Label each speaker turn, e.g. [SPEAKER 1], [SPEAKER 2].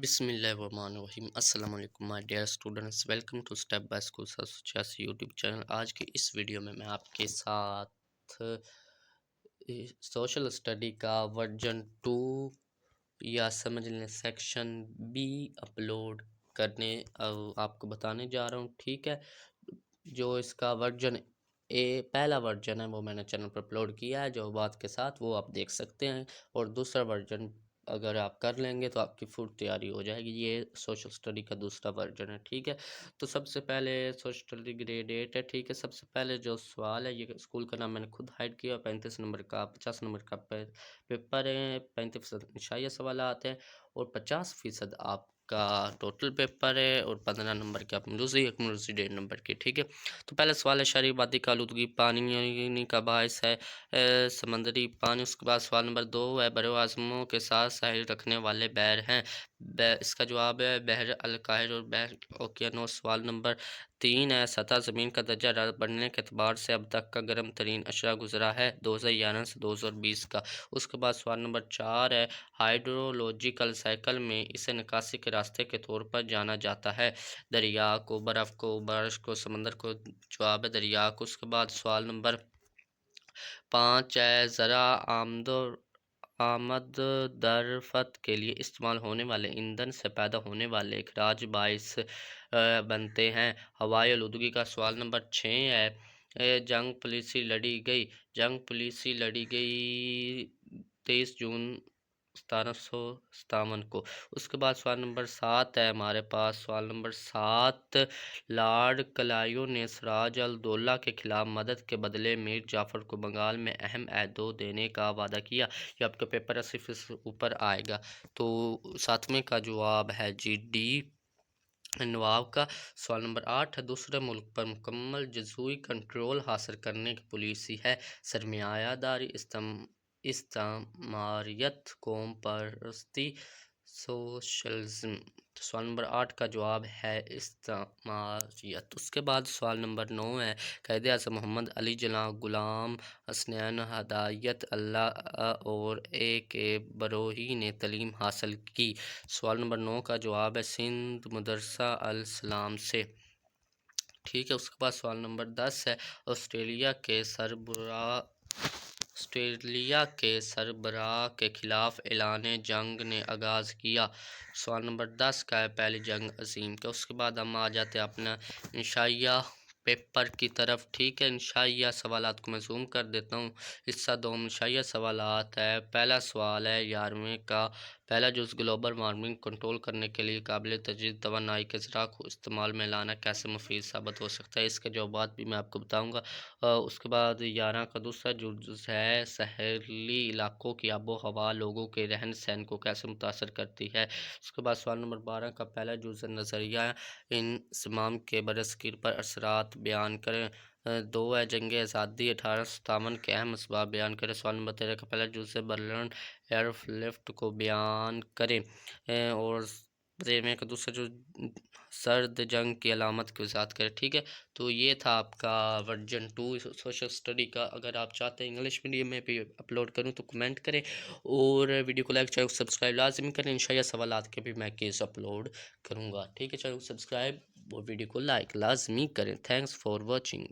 [SPEAKER 1] بسم اللہ الرحمن الرحیم۔ السلام علیکم my dear students, welcome to step by school 786 YouTube channel. آج کی اس ویڈیو میں آپ کے ساتھ سوشل اسٹڈی کا ورژن 2 یا سمجھ لیں سیکشن بی اپلوڈ کرنے آپ کو بتانے جا رہا ہوں، ٹھیک ہے۔ جو اس کا ورژن پہلا ورژن ہے وہ میں نے چینل پر اپلوڈ کیا ہے، جو بات کے ساتھ وہ آپ دیکھ سکتے ہیں، اور دوسرا ورژن اگر آپ کر لیں گے تو آپ کی فل تیاری ہو جائے گی۔ یہ سوشل اسٹڈی کا دوسرا ورژن ہے، ٹھیک ہے۔ تو سب سے پہلے سوشل اسٹڈی گریڈ 8 ہے، ٹھیک ہے۔ سب سے پہلے جو سوال ہے، یہ اسکول کا نام میں نے خود ہائڈ کیا، 35 نمبر کا 50 نمبر کا پیپر ہے، 35% انشائیہ سوالات ہیں، اور 50% آپ کا ٹوٹل پیپر ہے، اور 15 نمبر کے آپ موضوعی 1.5 نمبر کی، ٹھیک ہے۔ تو پہلا سوال ہے شہری آبادی کا آلودگی پانی کا باعث ہے سمندری پانی۔ اس کے بعد سوال نمبر 2 ہے بر اعظموں کے ساتھ ساحل رکھنے والے بحر ہیں، اس کا جواب ہے بحر الکاہل اور بحر اوقیانوس۔ سوال نمبر 3 ہے سطح زمین کا درجہ حرارت بڑھنے کے اعتبار سے اب تک کا گرم ترین اشرہ گزرا ہے 2011 سے 2020 کا۔ اس کے بعد سوال نمبر 4 ہے ہائیڈرولوجیکل سائیکل میں اسے نکاسی کے راستے کے طور پر جانا جاتا ہے، دریا کو، برف کو، بارش کو، سمندر کو۔ جواب ہے دریا کو۔ اس کے بعد سوال نمبر 5 ہے زرع آمد درفت کے لیے استعمال ہونے والے ایندھن سے پیدا ہونے والے اخراج باعث بنتے ہیں ہوائی آلودگی کا۔ سوال نمبر 6 ہے جنگ پالیسی لڑی گئی 23 جون 1757 کو۔ اس کے بعد سوال نمبر 7 ہے ہمارے پاس، سوال نمبر 7 لارڈ کلائیو نے سراج الدولہ کے خلاف مدد کے بدلے میر جعفر کو بنگال میں اہم عہدوں دینے کا وعدہ کیا۔ یہ آپ کا پیپر 80% اوپر آئے گا۔ تو 7ویں کا جواب ہے جی ڈی نواب کا۔ سوال نمبر 8 ہے دوسرے ملک پر مکمل جزوی کنٹرول حاصل کرنے کی پالیسی ہے سرمایہ داری، استعماریت، قوم پرستی، سوشلزم۔ سوال نمبر 8 کا جواب ہے استعماریت۔ اس کے بعد سوال نمبر 9 ہے قائد اعظم محمد علی جناح غلام حسنین ہدایت اللہ اور اے کے بروہی نے تعلیم حاصل کی۔ سوال نمبر 9 کا جواب ہے سندھ مدرسہ الاسلام سے، ٹھیک ہے۔ اس کے بعد سوال نمبر 10 ہے آسٹریلیا کے سربراہ کے خلاف اعلان جنگ نے آغاز کیا۔ سوال نمبر 10 کا ہے پہلی جنگ عظیم کا۔ اس کے بعد ہم آ جاتے ہیں اپنا انشائیہ پیپر کی طرف، ٹھیک ہے۔ انشائیہ سوالات کو میں زوم کر دیتا ہوں۔ حصہ 2 انشائیہ سوالات ہے۔ پہلا سوال ہے 11ویں کا پہلا جز گلوبل وارمنگ کنٹرول کرنے کے لیے قابل تجدید توانائی کے ذرائع کو استعمال میں لانا کیسے مفید ثابت ہو سکتا ہے، اس کے جوابات بھی میں آپ کو بتاؤں گا۔ اس کے بعد 11 کا دوسرا جز ہے ساحلی علاقوں کی آب و ہوا لوگوں کے رہن سہن کو کیسے متاثر کرتی ہے۔ اس کے بعد سوال نمبر 12 کا پہلا جز نظریہ انضمام کے برصغیر پر اثرات بیان کریں۔ 2 ہے جنگ آزادی 1857 کے اہم اسباب بیان کریں۔ سوال نمبر 13 کا پہلا جز برلن ایئر لفٹ کو بیان کریں، اور 13ویں کا دوسرا جو سرد جنگ کی علامت کی وضاحت کرے، ٹھیک ہے۔ تو یہ تھا آپ کا ورژن 2 سوشل اسٹڈی کا۔ اگر آپ چاہتے ہیں انگلش میڈیم میں بھی اپلوڈ کروں تو کمنٹ کریں، اور ویڈیو کو لائک چینل کو سبسکرائب لازمی کریں۔ انشائیہ سوالات کے بھی میں کیس اپلوڈ کروں گا، ٹھیک ہے۔ چینل کو سبسکرائب اور ویڈیو کو لائک لازمی کریں۔ Thanks for watching.